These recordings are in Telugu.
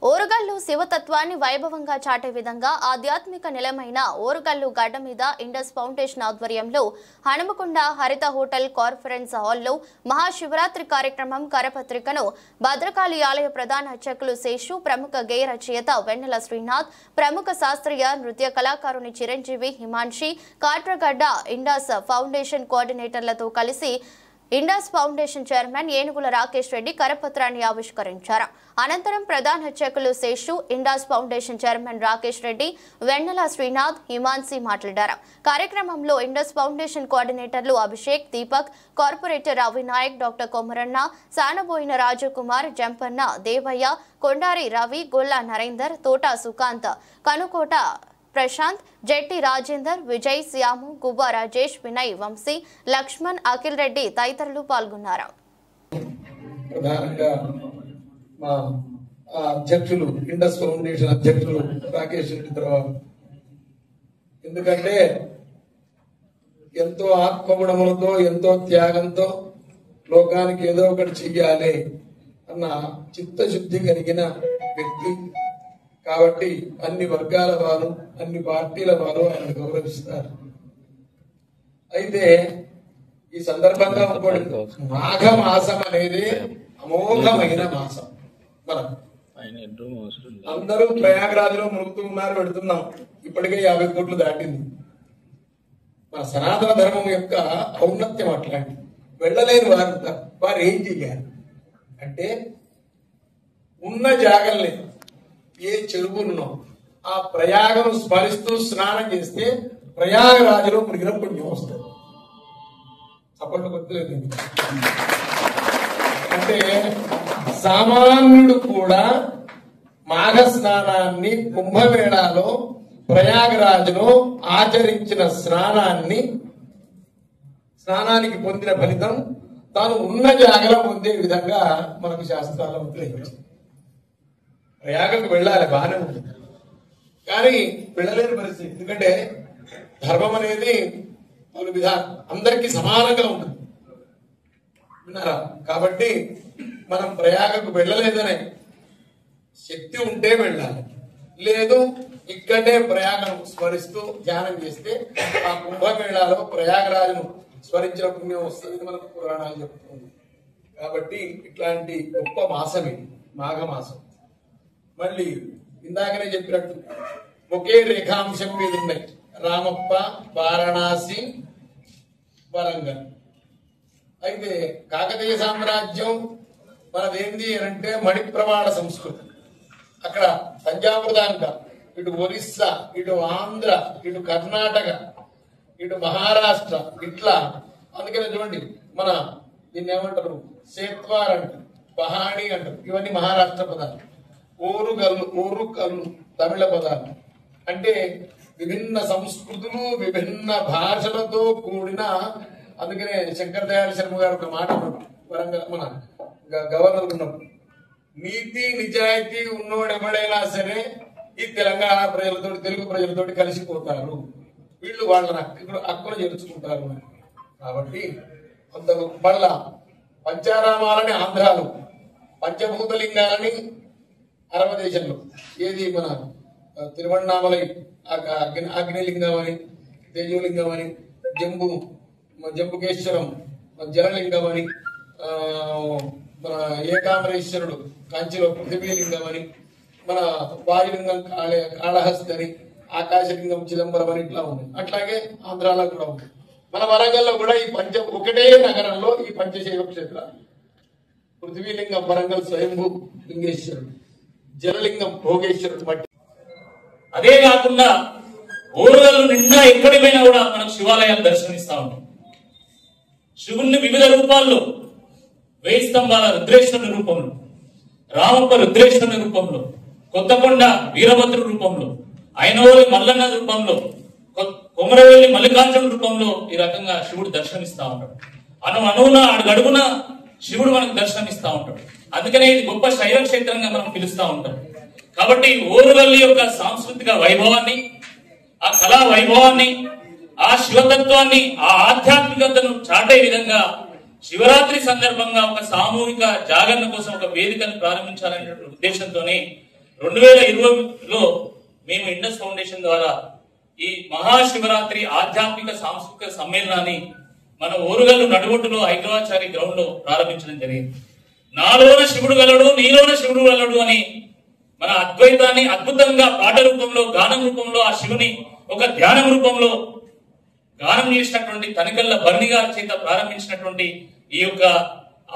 ఓరుగల్లు శివతత్వాన్ని వైభవంగా చాటే విధంగా ఆధ్యాత్మిక నిలయమైన ఓరుగల్లు గడ్డ మీద ఇండస్ ఫౌండేషన్ ఆధ్వర్యంలో హనుమకొండ హరిత హోటల్ కాన్ఫరెన్స్ హాల్లో మహాశివరాత్రి కార్యక్రమం కరపత్రికను భద్రకాళి ఆలయ ప్రధాన అర్చకులు శేషు, ప్రముఖ గేయ రచయిత వెన్నెల శ్రీనాథ్, ప్రముఖ శాస్త్రీయ నృత్య కళాకారుని చిరంజీవి హిమాన్షి, కాట్రగడ్డ ఇండస్ ఫౌండేషన్ కోఆర్డినేటర్లతో కలిసి ఇండస్ ఫౌండేషన్ చైర్మన్ ఏనుగుల రాకేష్ రెడ్డి కరపత్రాన్ని ఆవిష్కరించారు. అనంతరం ప్రధాన అర్చకులు Seshu, Indus foundation chairman Rakesh Reddy, Vennela Srinath, Himanshi మాట్లాడారు. కార్యక్రమంలో ఇండస్ ఫౌండేషన్ కోఆర్డినేటర్లు అభిషేక్, దీపక్, కార్పొరేటర్ అవినాయక్, డాక్టర్ కొమరన్న, సానబోయిన రాజకుమార్, జంపన్న, దేవయ్య, కొండారి రవి, గొల్లా నరేందర్, తోట సుకాంత్, కనుకోట ప్రశాంత్, జెట్టి రాజేందర్, విజయ్, శ్యాము, గుబ్బా రాజేష్, వినయ్, వంశీ, లక్ష్మణ్, అఖిల్ రెడ్డి తదితరులు పాల్గొన్నారు. అధ్యక్షులు ఇండస్ ఫౌండేషన్ అధ్యక్షులు రాకేష్ రెడ్డి తర్వాత ఎందుకంటే ఎంతో ఆత్మగుణములతో ఎంతో త్యాగంతో లోకానికి ఏదో ఒకటి చెయ్యాలి అన్న చిత్తశుద్ధి కలిగిన వ్యక్తి కాబట్టి అన్ని వర్గాల వారు అన్ని పార్టీల వారు ఆయన గౌరవిస్తారు. అయితే ఈ సందర్భంగా మాఘ మాసం అనేది అమోఘమైన మాసం. మనం అందరూ ప్రయాగరాజులో మునుగుతూ ఉన్నారు, పెడుతున్నాం. ఇప్పటికే 50 కోట్లు దాటింది. మన సనాతన ధర్మం యొక్క ఔన్నత్యం అట్లాంటి. వెళ్ళలేని వారు ఏం చెయ్యాలి అంటే ఉన్న జాగల్ని ఏ చెరువులున్నో ఆ ప్రయాగను స్మరిస్తూ స్నానం చేస్తే ప్రయాగరాజులో మునిగిన పుణ్యం వస్తుంది. అప్పట్లో గుర్తులేదు. అంటే సామాన్యుడు కూడా మాఘ స్నానాన్ని కుంభమేళాలో ప్రయాగరాజులో ఆచరించిన స్నానానికి పొందిన ఫలితం తాను ఉన్న జాగలో పొందే విధంగా మనకు శాస్త్రాల్లో ఉద్రేకించింది. ప్రయాగకు వెళ్ళాలి, బాగానే ఉంటుంది, కానీ వెళ్ళలేని పరిస్థితి. ఎందుకంటే ధర్మం అనేది పలు విధాలు అందరికీ సమానంగా ఉంటుంది, విన్నారా? కాబట్టి మనం ప్రయాగకు వెళ్ళలేదనే శక్తి ఉంటే వెళ్ళాలి, లేదు ఇక్కడే ప్రయాగను స్మరిస్తూ ధ్యానం చేస్తే ఆ కుంభమేళాలో ప్రయాగరాజును స్మరించిన పుణ్యం వస్తుంది మనకు పురాణాలు చెప్తుంది. కాబట్టి ఇట్లాంటి గొప్ప మాసం ఇది మాఘమాసం. మళ్ళీ ఇందాకనే చెప్పినట్టు ఒకే రేఖాంశం మీద ఉన్నాయి రామప్ప, వారణాసి, వరంగల్. అయితే కాకతీయ సామ్రాజ్యం మనదేంది అంటే మణిప్రవాళ సంస్కృతి. అక్కడ తంజావూరు దాకా ఇటు ఒరిస్సా, ఇటు ఆంధ్ర, ఇటు కర్ణాటక, ఇటు మహారాష్ట్ర, ఇట్లా. అందుకనే చూడండి, మన దీన్ని ఏమంటారు, సేత్వార్ అంటారు, పహాణి అంటారు, ఇవన్నీ మహారాష్ట్ర పదాలు. ఓరుకల్లు తమిళ పదాలు. అంటే విభిన్న సంస్కృతులు, విభిన్న భాషలతో కూడిన. అందుకనే శంకర్ దయాళ్ శర్మ గారు ఒక మాట వరంగల్ మన గవర్నర్ ఉన్నప్పుడు, నీతి నిజాయితీ ఉన్నోడు ఎవడైనా సరే ఈ తెలంగాణ ప్రజలతో తెలుగు ప్రజలతోటి కలిసిపోతారు, వీళ్ళు వాళ్ళని హక్కును చేర్చుకుంటారు. కాబట్టి కొంత మళ్ళా పంచారామాలని ఆంధ్రాలో, పంచభూతలింగాలని అరవ దేశంలో, ఏది మన తిరువణ్ణామలై అగ్నిలింగం అని, తేజోలింగం అని, జంబుకేశ్వరం జలలింగం అని, మన ఏకాంబరేశ్వరుడు కాంచిలో పృథివీలింగం అని, మన వాయులింగం కాళహస్తి అని, ఆకాశలింగం చిదంబరం అని ఇట్లా ఉంది. అట్లాగే ఆంధ్రాలో కూడా ఉంది. మన వరంగల్లో కూడా ఈ ఒకటే నగరంలో ఈ పంచశైవ క్షేత్రాలు. పృథివీలింగం వరంగల్ స్వయంభూ లింగేశ్వరుడు, జలలింగం భోగేశ్వరుడు మట్టి. అదే కాకుండా ఓరుగల్లు నిండా ఎక్కడి పోయినా కూడా మనకు శివాలయాలు దర్శనమిస్తా ఉంటాం. శివుణ్ణి వివిధ రూపాల్లో, 1000 స్తంభాల రుద్రేశ్వరుని రూపంలో, రామప్ప రుద్రేశ్వరుని రూపంలో, కొత్తకొండ వీరభద్రు రూపంలో, ఐనవోలి మల్లన్న రూపంలో, కొమరవెల్లి మల్లికార్జున రూపంలో ఈ రకంగా శివుడు దర్శనమిస్తా ఉంటాడు. అణువున అడుగడుగున శివుడు మనకు దర్శనమిస్తా ఉంటాడు. అందుకనే ఇది గొప్ప శైవ క్షేత్రంగా మనం పిలుస్తా ఉంటాం. కాబట్టి ఓరుగల్లు యొక్క సాంస్కృతిక వైభవాన్ని, ఆ కళా వైభవాన్ని, ఆ శివతత్వాన్ని, ఆ ఆధ్యాత్మికతను చాటే విధంగా శివరాత్రి సందర్భంగా ఒక సామూహిక జాగరణ కోసం ఒక వేదికను ప్రారంభించాలనే ఉద్దేశంతోనే 2020లో మేము ఇండస్ ఫౌండేషన్ ద్వారా ఈ మహాశివరాత్రి ఆధ్యాత్మిక సాంస్కృతిక సమ్మేళనాన్ని మన ఓరుగల్లు నడుగొట్టులో ఐకవాచారి గ్రౌండ్ లో ప్రారంభించడం జరిగింది. నాలోన శివుడు గలడు, నీలోన శివుడు గలడు అని మన అద్వైతాన్ని అద్భుతంగా పాట రూపంలో, గానం రూపంలో, ఆ శివుని ఒక ధ్యానం రూపంలో గానం చేసినటువంటి తనికల్ల భరణి గారి చేత ప్రారంభించినటువంటి ఈ యొక్క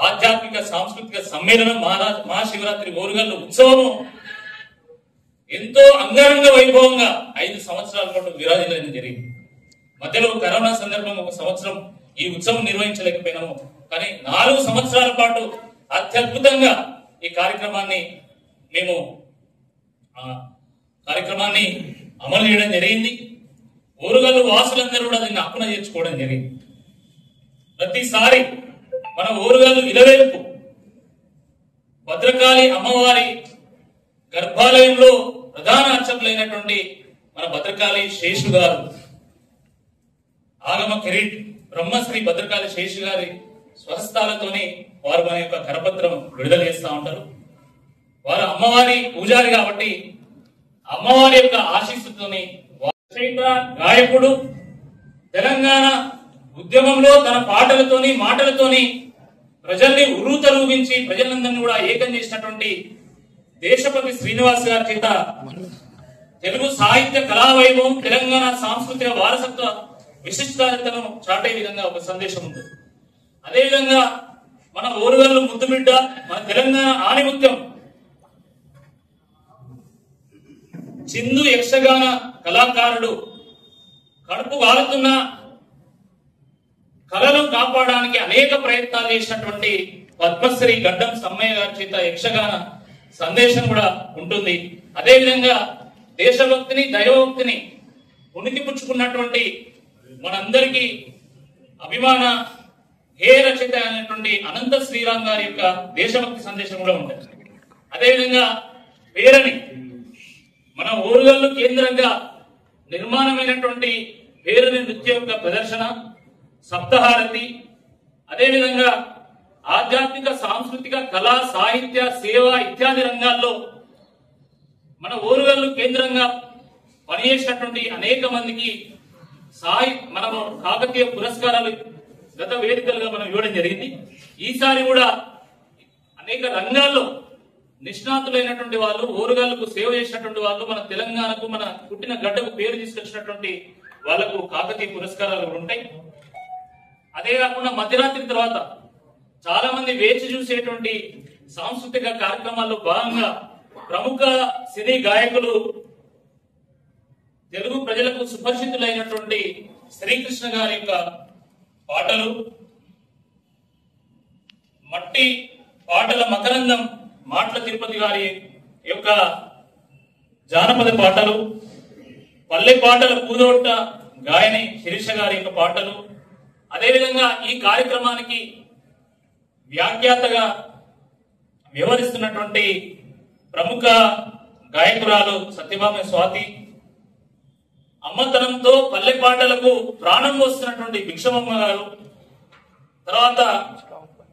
ఆధ్యాత్మిక సాంస్కృతిక సమ్మేళనం మహాశివరాత్రి ఓరుగల్లు ఉత్సవము ఎంతో అంగరంగ వైభవంగా 5 సంవత్సరాల పాటు విరాజిల్లడం జరిగింది. మధ్యలో కరోనా సందర్భం 1 సంవత్సరం ఈ ఉత్సవం నిర్వహించలేకపోయినాము. కానీ 4 సంవత్సరాల పాటు అత్యద్భుతంగా ఈ కార్యక్రమాన్ని అమలు చేయడం జరిగింది. ఓరుగల్లు వాసులందరూ కూడా దీన్ని హక్కున చేర్చుకోవడం జరిగింది. ప్రతిసారి మన ఓరుగల్లు ఇలవేల్పు భద్రకాళి అమ్మవారి గర్భాలయంలో ప్రధాన అర్చకులైనటువంటి మన భద్రకాళి శేషు గారు, ఆగమ కిరీట్ బ్రహ్మశ్రీ భద్రకాళి శేషు గారి స్వహస్తాలతోని వారు మన యొక్క కరపత్రం విడుదల చేస్తూ ఉంటారు. వారు అమ్మవారి పూజారి కాబట్టి అమ్మవారి యొక్క ఆశీస్సుతోని గాయకుడు, తెలంగాణ ఉద్యమంలో తన పాటలతోని మాటలతోని ప్రజల్ని ఉర్రూతలూగించి ప్రజలందరినీ కూడా ఏకం చేసినటువంటి దేశపతి శ్రీనివాస్ గారి చేత తెలుగు సాహిత్య కళావైభవం, తెలంగాణ సాంస్కృతిక వారసత్వ విశిష్టతను చాటే విధంగా ఒక సందేశం ఉంటుంది. అదేవిధంగా మన ఓరుగల్లు ముద్దుబిడ్డ, మన తెలంగాణ ఆణిముత్యం చిందు యక్షగాన కళాకారుడు, కడుపు వాలుతున్న కళను కాపాడడానికి అనేక ప్రయత్నాలు చేసినటువంటి పద్మశ్రీ గడ్డం సమ్మయ్య గారి చేత యక్షగాన సందేశం కూడా ఉంటుంది. అదేవిధంగా దేశభక్తిని, దైవభక్తిని ఉనికి పుచ్చుకున్నటువంటి మనందరికీ అభిమాన హే రచయిత అయినటువంటి అనంత శ్రీరామ్ గారి యొక్క దేశభక్తి సందేశం కూడా ఉంటుంది. అదేవిధంగా పేరని మన ఓరుగల్లు కేంద్రంగా నిర్మాణమైనటువంటి పేరని నృత్య యొక్క ప్రదర్శన, సప్తహారతి, అదేవిధంగా ఆధ్యాత్మిక సాంస్కృతిక కళా సాహిత్య సేవ ఇత్యాది రంగాల్లో మన ఓరుగల్లు కేంద్రంగా పనిచేసినటువంటి అనేక మందికి మనము కాకతీయ పురస్కారాలు గత వేదికలుగా మనం ఇవ్వడం జరిగింది. ఈసారి కూడా అనేక రంగాల్లో నిష్ణాతులైనటువంటి వాళ్ళు, ఓరుగల్లుకు సేవ చేసినటువంటి వాళ్ళు, మన తెలంగాణకు, మన పుట్టిన గడ్డకు పేరు తీసుకొచ్చినటువంటి వాళ్లకు కాకతీయ పురస్కారాలు ఉంటాయి. అదే కాకుండా మధ్యరాత్రి తర్వాత చాలా మంది వేచి చూసేటువంటి సాంస్కృతిక కార్యక్రమాల్లో భాగంగా ప్రముఖ సినీ గాయకులు, తెలుగు ప్రజలకు సుపరిచితులైనటువంటి శ్రీకృష్ణ గారి యొక్క పాటలు, మట్టి పాటల మకరందం మాటల తిరుపతి గారి యొక్క జానపద పాటలు, పల్లె పాటల పూదోట గాయని శిరీష గారి యొక్క పాటలు, అదేవిధంగా ఈ కార్యక్రమానికి వ్యాఖ్యాతగా వ్యవహరిస్తున్నటువంటి ప్రముఖ గాయకురాలు సత్యభామ స్వాతి, అమ్మతనంతో పల్లె పాటలకు ప్రాణం పోస్తున్నటువంటి భిక్షమమ్మ గారు, తర్వాత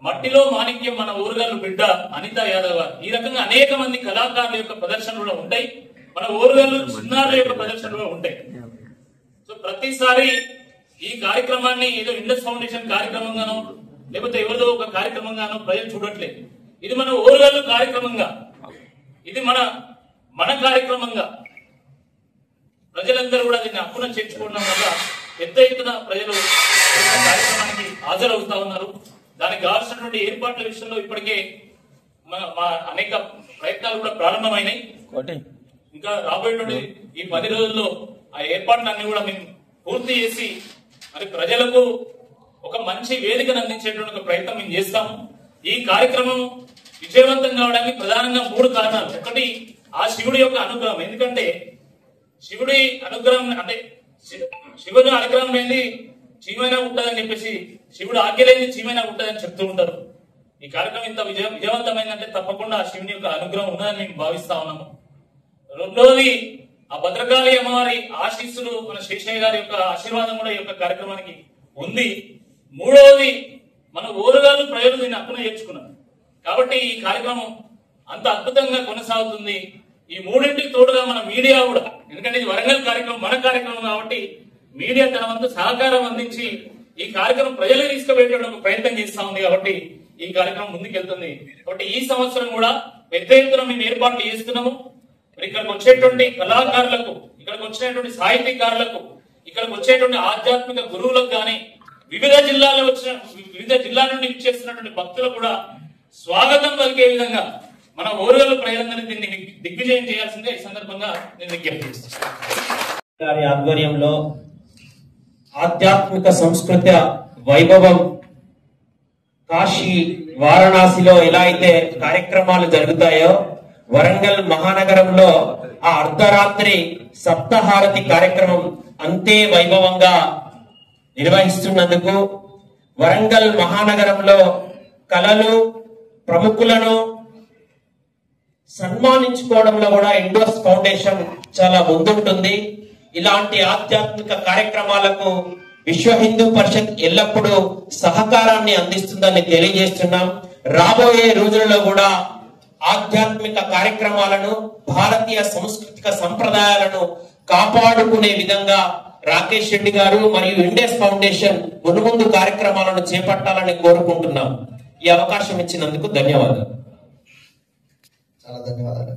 మట్టిలో మాణిక్యం మన ఓరుగల్లు బిడ్డ అనిత యాదవ్ గారు. ఈ రకంగా అనేక మంది కళాకారుల యొక్క ప్రదర్శనలు కూడా ఉంటాయి. మన ఓరుగల్లు చిన్నారుల యొక్క ప్రదర్శనలు కూడా ఉంటాయి. సో ప్రతిసారి ఈ కార్యక్రమాన్ని ఏదో ఇండస్ ఫౌండేషన్ కార్యక్రమంగానో లేకపోతే ఎవరిదో ఒక కార్యక్రమంగానో ప్రజలు చూడట్లేదు. ఇది మన ఓరుగల్లు కార్యక్రమంగా, ఇది మన కార్యక్రమంగా ప్రజలందరూ కూడా దీన్ని హక్కున చేర్చుకోవడం వల్ల పెద్ద ఎత్తున ప్రజలు కార్యక్రమానికి హాజరవుతా ఉన్నారు. దానికి కావాల్సినటువంటి ఏర్పాట్ల విషయంలో ఇప్పటికే మా అనేక ప్రయత్నాలు కూడా ప్రారంభమైనాయి. ఇంకా రాబోయేటువంటి ఈ 10 రోజుల్లో ఆ ఏర్పాట్లన్నీ కూడా మేము పూర్తి చేసి మరి ప్రజలకు ఒక మంచి వేదికను అందించేటువంటి ఒక ప్రయత్నం మేము చేస్తాము. ఈ కార్యక్రమం విజయవంతం కావడానికి ప్రధానంగా 3 కారణాలు. ఒకటి, ఆ శివుడి యొక్క అనుగ్రహం. ఎందుకంటే శివుడి అనుగ్రహం అంటే శివుడి అనుగ్రహం లేని చీమైనా ఉంటుందని చెప్పేసి, శివుడు ఆజ్ఞ లేని చీమైనా ఉంటుందని చెప్తూ ఉంటారు. ఈ కార్యక్రమం ఇంత విజయవంతమైందంటే తప్పకుండా ఆ శివుని యొక్క అనుగ్రహం ఉన్నదని మేము భావిస్తా ఉన్నాము. రెండోది, ఆ భద్రకాళి అమ్మవారి ఆశీస్సులు, మన శేషయ్య గారి యొక్క ఆశీర్వాదం కూడా ఈ యొక్క కార్యక్రమానికి ఉంది. మూడవది, మన ఓరుగల్లు ప్రజలు దీన్ని హక్కున చేర్చుకున్నారు కాబట్టి ఈ కార్యక్రమం అంత అద్భుతంగా కొనసాగుతుంది. ఈ మూడింటికి తోడుగా మన మీడియా కూడా, ఎందుకంటే ఇది వరంగల్ కార్యక్రమం, మన కార్యక్రమం కాబట్టి మీడియా తన వంతు సహకారం అందించి ఈ కార్యక్రమం ప్రజలకు తీసుకువెళ్ళడానికి ప్రయత్నం చేస్తా ఉంది కాబట్టి ఈ కార్యక్రమం ముందుకెళ్తుంది. కాబట్టి ఈ సంవత్సరం కూడా పెద్ద ఎత్తున మేము ఏర్పాట్లు చేస్తున్నాము. ఇక్కడికి వచ్చేటువంటి కళాకారులకు, ఇక్కడికి వచ్చినటువంటి సాహితీకారులకు, ఇక్కడికి వచ్చేటువంటి ఆధ్యాత్మిక గురువులకు కానీ వివిధ జిల్లాల నుండి ఇచ్చేస్తున్నటువంటి భక్తులకు కూడా స్వాగతం పలికే విధంగా మన ఓరుగల్లు ప్రజలందరినీ దీన్ని దిగ్విజయం చేయాల్సిందే ఈ సందర్భంగా నేను విజ్ఞప్తి చేస్తాను. ఆధ్వర్యంలో ఆధ్యాత్మిక సంస్కృతి వైభవం కాశీ వారణాసిలో ఎలా అయితే కార్యక్రమాలు జరుగుతాయో వరంగల్ మహానగరంలో ఆ అర్ధరాత్రి సప్తహారతి కార్యక్రమం అంతే వైభవంగా నిర్వహిస్తున్నందుకు వరంగల్ మహానగరంలో కళలు ప్రముఖులను సన్మానించుకోవడంలో కూడా ఇండోస్ ఫౌండేషన్ చాలా ముందుంటుంది. ఇలాంటి ఆధ్యాత్మిక కార్యక్రమాలకు విశ్వ హిందూ పరిషత్ ఎల్లప్పుడూ సహకారాన్ని అందిస్తుందని తెలియజేస్తున్నాం. రాబోయే రోజులలో కూడా ఆధ్యాత్మిక కార్యక్రమాలను, భారతీయ సాంస్కృతిక సంప్రదాయాలను కాపాడుకునే విధంగా రాకేష్ రెడ్డి గారు మరియు ఇండస్ ఫౌండేషన్ మునుముందు కార్యక్రమాలను చేపట్టాలని కోరుకుంటున్నాం. ఈ అవకాశం ఇచ్చినందుకు ధన్యవాదాలు. చాలా ధన్యవాదాలు.